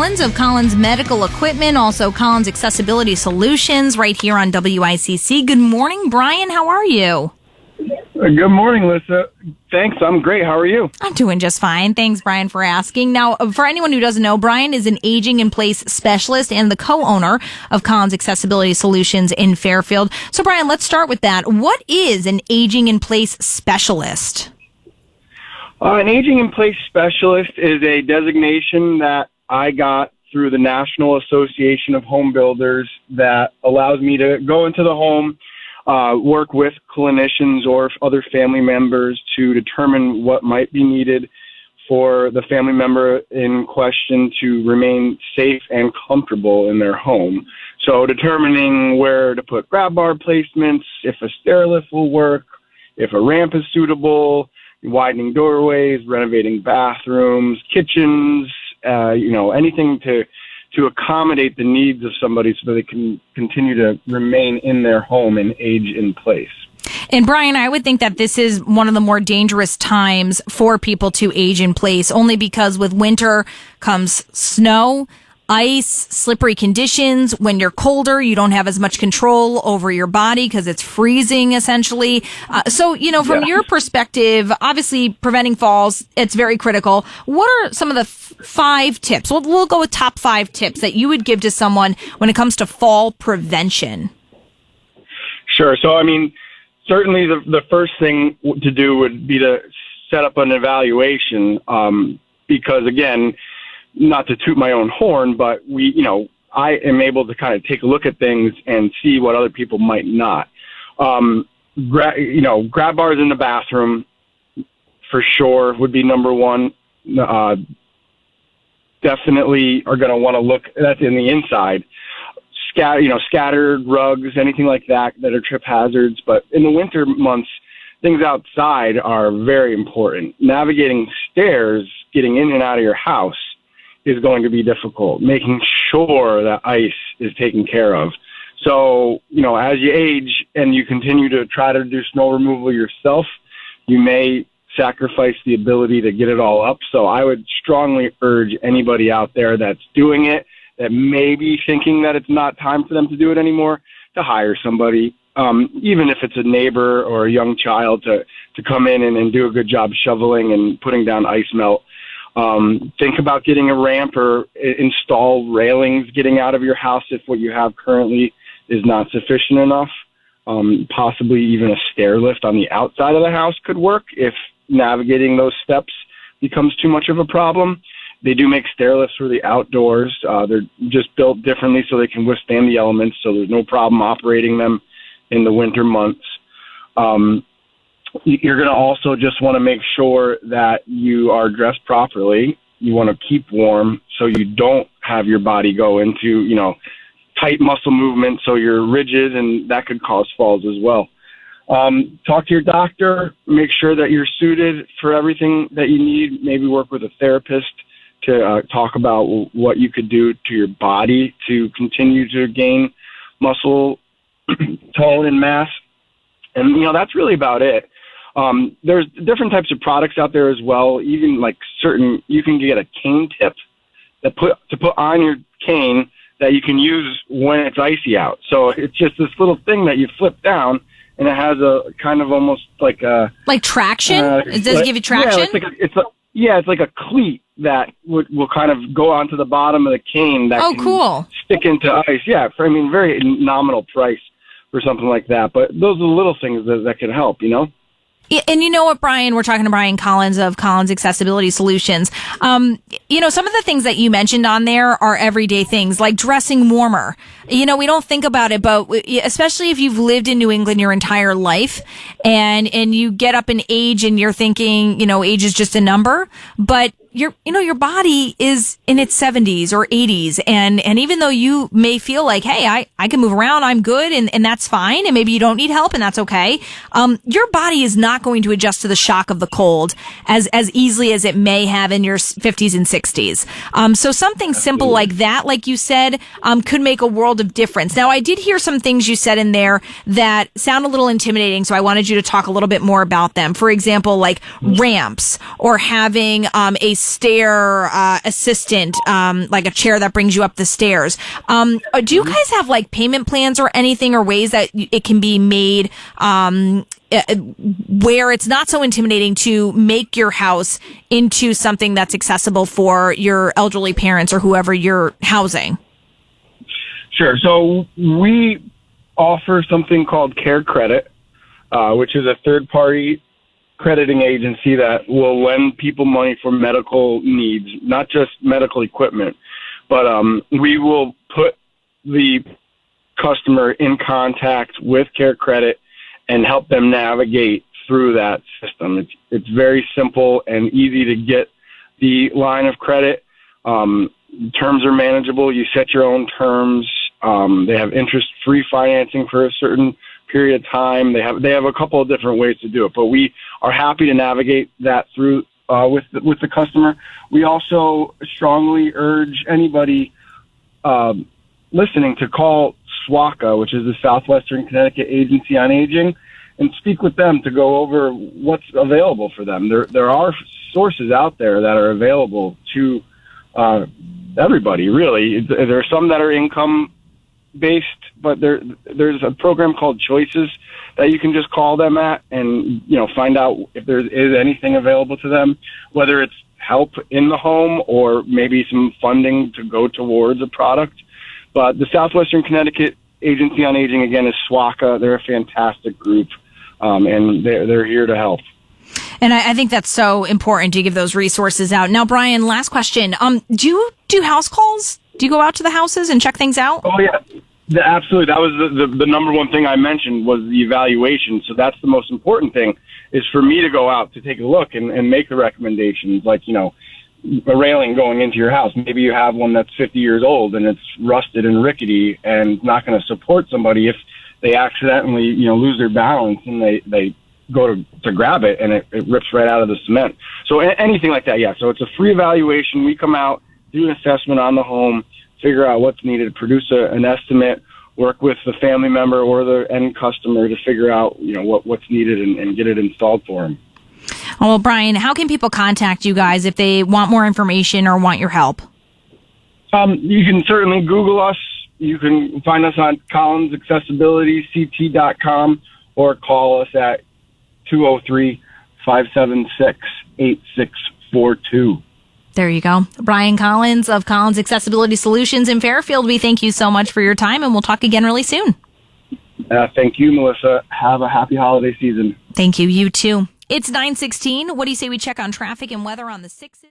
Collins of Collins Medical Equipment, also Collins Accessibility Solutions, right here on WICC. Good morning, Bryan. How are you? Good morning, Mellissa. Thanks. I'm great. How are you? I'm doing just fine. Thanks, Bryan, for asking. Now, for anyone who doesn't know, Bryan is an aging in place specialist and the co-owner of Collins Accessibility Solutions in Fairfield. So, Bryan, let's start with that. What is an aging in place specialist? An aging in place specialist is a designation that I got through the National Association of Home Builders that allows me to go into the home, work with clinicians or other family members to determine what might be needed for the family member in question to remain safe and comfortable in their home. So determining where to put grab bar placements, if a stair lift will work, if a ramp is suitable, widening doorways, renovating bathrooms, kitchens, anything to accommodate the needs of somebody so they can continue to remain in their home and age in place. And Bryan, I would think that this is one of the more dangerous times for people to age in place, only because with winter comes snow, ice, slippery conditions. When you're colder, you don't have as much control over your body because it's freezing, essentially. From your perspective, obviously preventing falls, it's very critical. What are some of the 5 tips? We'll go with top 5 tips that you would give to someone when it comes to fall prevention. Sure. So, certainly the first thing to do would be to set up an evaluation because, again, not to toot my own horn, but I am able to kind of take a look at things and see what other people might not. Grab bars in the bathroom for sure would be number one. Definitely are going to want to look. That's in the inside. Scattered rugs, anything like that are trip hazards. But in the winter months, things outside are very important. Navigating stairs, getting in and out of your house is going to be difficult, making sure that ice is taken care of. So, as you age and you continue to try to do snow removal yourself, you may sacrifice the ability to get it all up. So I would strongly urge anybody out there that's doing it, that may be thinking that it's not time for them to do it anymore, to hire somebody, even if it's a neighbor or a young child, to come in and do a good job shoveling and putting down ice melt. Think about getting a ramp or install railings getting out of your house if what you have currently is not sufficient enough. Possibly even a stair lift on the outside of the house could work if navigating those steps becomes too much of a problem. They do make stair lifts for the outdoors. They're just built differently so they can withstand the elements, so there's no problem operating them in the winter months. You're going to also just want to make sure that you are dressed properly. You want to keep warm so you don't have your body go into, tight muscle movement so you're rigid, and that could cause falls as well. Talk to your doctor. Make sure that you're suited for everything that you need. Maybe work with a therapist to talk about what you could do to your body to continue to gain muscle tone and mass. And, that's really about it. There's different types of products out there as well. Even you can get a cane tip to put on your cane that you can use when it's icy out. So it's just this little thing that you flip down, and it has a kind of almost like a traction. Does it give you traction? Yeah, it's like a cleat that will kind of go onto the bottom of the cane that can stick into ice. Yeah, very nominal price for something like that. But those are the little things that can help, And you know what, Bryan? We're talking to Bryan Collins of Collins Accessibility Solutions. Some of the things that you mentioned on there are everyday things, like dressing warmer. We don't think about it, but especially if you've lived in New England your entire life and you get up in age and you're thinking, age is just a number, but your body is in its 70s or 80s. And even though you may feel like, hey, I can move around, I'm good, and that's fine. And maybe you don't need help, and that's okay. Your body is not going to adjust to the shock of the cold as easily as it may have in your 50s and 60s. So something simple like that, like you said, could make a world of difference. Now, I did hear some things you said in there that sound a little intimidating, so I wanted you to talk a little bit more about them. For example, like ramps or having a stair assistant, like a chair that brings you up the stairs. Do you guys have like payment plans or anything, or ways that it can be made where it's not so intimidating to make your house into something that's accessible for your elderly parents or whoever you're housing? Sure. So we offer something called Care Credit, which is a third-party crediting agency that will lend people money for medical needs, not just medical equipment, but we will put the customer in contact with Care Credit and help them navigate through that system. It's very simple and easy to get the line of credit. Terms are manageable. You set your own terms. They have interest-free financing for a certain period of time. They have a couple of different ways to do it, but we are happy to navigate that through with the customer. We also strongly urge anybody listening to call SWACA, which is the Southwestern Connecticut Agency on Aging, and speak with them to go over what's available for them. There are sources out there that are available to everybody, really. There are some that are income-based, but there's a program called Choices that you can just call them at and, find out if there is anything available to them, whether it's help in the home or maybe some funding to go towards a product. But the Southwestern Connecticut Agency on Aging, again, is SWACA. They're a fantastic group, and they're here to help. And I think that's so important to give those resources out. Now, Bryan, last question. Do you do house calls? Do you go out to the houses and check things out? Oh, yeah. Absolutely. That was the number one thing I mentioned was the evaluation. So that's the most important thing, is for me to go out to take a look and make the recommendations, like, a railing going into your house. Maybe you have one that's 50 years old and it's rusted and rickety and not going to support somebody if they accidentally, lose their balance and they go to grab it and it rips right out of the cement. So anything like that, yeah. So it's a free evaluation. We come out, do an assessment on the home, figure out what's needed, produce an estimate, work with the family member or the end customer to figure out, what's needed and get it installed for them. Well, Bryan, how can people contact you guys if they want more information or want your help? You can certainly Google us. You can find us on collinsaccessibilityct.com or call us at 203-576-8642. There you go. Bryan Collins of Collins Accessibility Solutions in Fairfield. We thank you so much for your time, and we'll talk again really soon. Thank you, Mellissa. Have a happy holiday season. Thank you. You too. It's 9:16. What do you say we check on traffic and weather on the 6th?